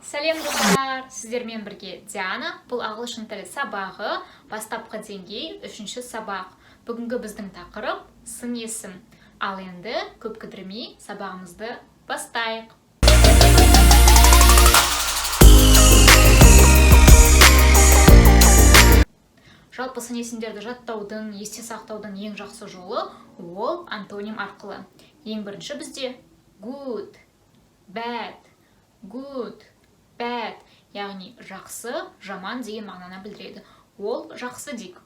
Сәлем достар, сіздермен бірге Диана. Бұл ағылшын тілі сабағы, бастапқы деңгей 3-ші сабақ. Бүгінгі біздің тақырып сын есім. Ал енді көп кідірмей сабағымызды бастайық. Жалпы сын есімдерді жаттаудың, есте сақтаудың ең жақсы жолы ол антоним арқылы. Ең бірінші бізде good, bad, good, bad, яғни жақсы, жаман деген мағынаны білдіреді. Ол жақсы дейік.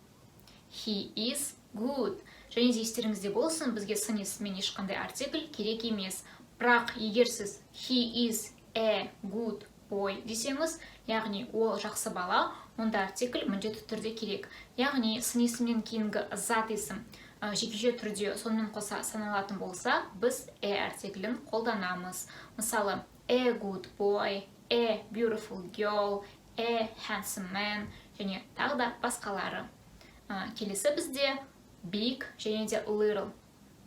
He is good. Және де естеріңізде болсын, бізге сын есіммен ешқандай артикль керек емес. Бірақ егер сіз he is a good boy десеңіз, яғни ол жақсы бала, онда артикль міндетті түрде керек. Яғни сын есімнен кейінгі зат есім жекеше түрде сонымен қоса саналатын болса, біз артиклін қолданамыз. Мысалы, a good boy, a beautiful girl, a handsome man және тағы да басқалары. Келесі бізде big және де little.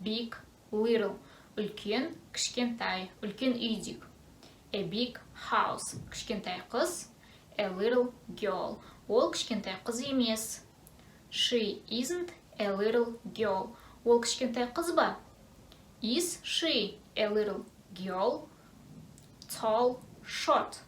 Big, little. Үлкен, кішкентай, үлкен үй дейік. A big house, кішкентай қыз. A little girl, ол кішкентай қыз емес. She isn't a little girl, ол кішкентай қыз ба? Is she a little girl? Tall, short.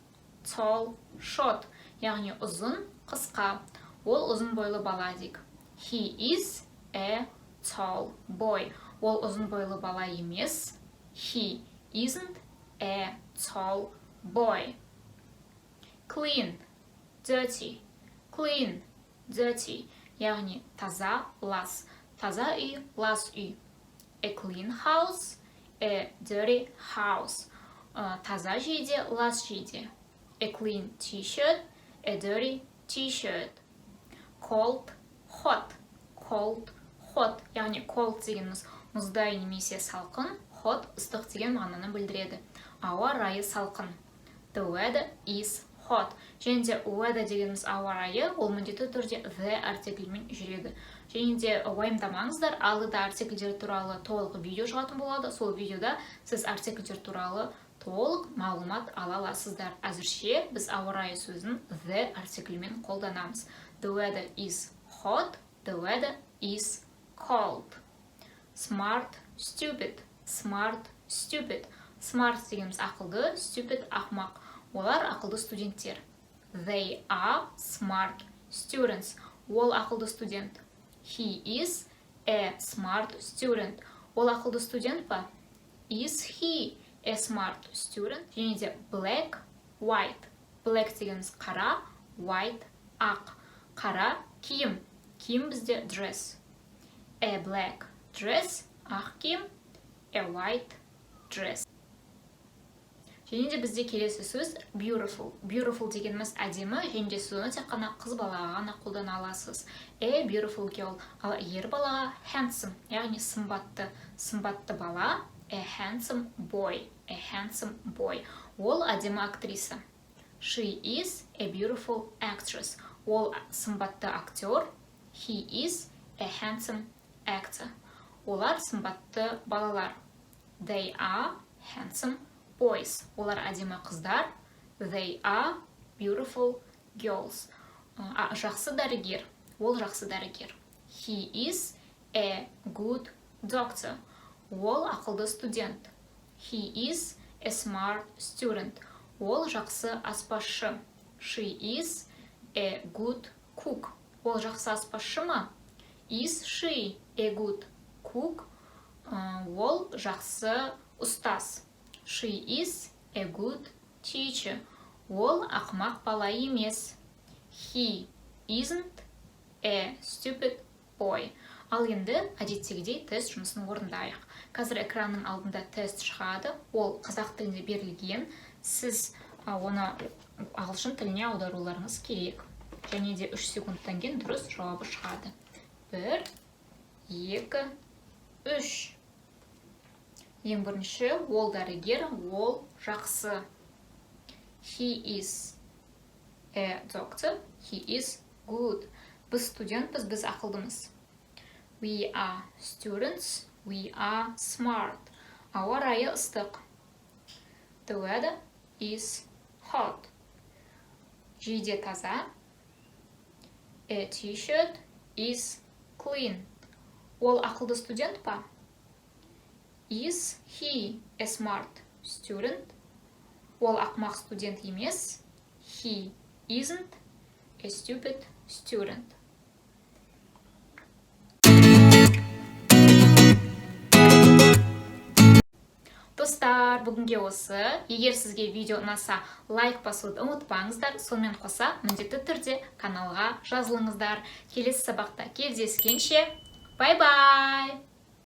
Tall, short, яғни ұзын, қысқа. Ол ұзын бойлы бала дейік. He is a tall boy. Ол ұзын бойлы бала емес. He isn't a tall boy. Clean, dirty. Clean, dirty, яғни таза, лас. Таза үй, лас үй. A clean house, a dirty house. Таза жейде, лас жейде. A clean t-shirt, a dirty t-shirt. Cold, hot. Cold, hot, яғни cold дегеніміз мұздай немесе салқын, hot ыстық деген мағынаны білдіреді. Ауа райы салқын. The weather is hot. Және де weather дегеніміз ауа райы, ол міндетті түрде the артиклімен жүреді. Және де уайымдамаңыздар, алдыда артикльдер туралы толық видео шығатын болады. Сол видеода сіз артикльдер туралы толық мағлұмат ала аласыздар. Әзірше біз ауа райы сөзін the артиклімен қолданамыз. The weather is hot, the weather is cold. Smart, stupid. Smart, stupid. Smart дегеніміз ақылды, stupid ақымақ. Олар ақылды студенттер. They are smart students. Ол ақылды студент. He is a smart student. Ол ақылды студент па? Is he a smart student? Және де black, white. Black дегеніміз қара, white ақ. Қара киім. Киім бізде dress. A black dress, ақ киім. A white dress. Және де бізде келесі сөз beautiful. Beautiful дегеніміз әдемі, және де сөзі тек қана қыз балаға ғана қолдана аласыз. A beautiful girl. Ал ер балаға handsome, яғни сымбатты. Сымбатты бала a handsome boy. A handsome boy. Ол әдемі актриса. She is a beautiful actress. Ол сымбатты актер. He is a handsome actor. Олар сымбатты балалар. They are handsome boys. Олар әдемі қыздар. They are beautiful girls. Жақсы дәрігер. Ол жақсы дәрігер. He is a good doctor. Ол ақылды студент. He is a smart student. Ол жақсы аспазшы. She is a good cook. Ол жақсы аспазшы ма? Is she a good cook? Ол жақсы ұстаз. She is a good teacher. Ол ақымақ бала емес. He isn't a stupid boy. Ал енді әдеттегідей тест жұмысын орындайық. Қазір экранның алдында тест шығады. Ол қазақ тілінде берілген. Сіз оны ағылшын тіліне аударуларыңыз керек. Және де 3 секундтан кейін дұрыс жауабы шығады. 1, 2, 3. Ең бірінші, ол дәрігер, ол жақсы. He is a doctor, he is good. Біз студентпіз, біз ақылдымыз. We are students, we are smart. Ауа райы ыстық. The weather is hot. жейде таза. A t-shirt is clean. Ол ақылды студент па? Is he a smart student? Ол ақымақ студент емес. He isn't a stupid student. Достар, бүгінге осы. Егер сізге видео ұнаса, лайк басуды ұмытпаңыздар. Сонымен қоса, міндетті түрде каналға жазылыңыздар. Келесі сабақта кездескенше, бай-бай!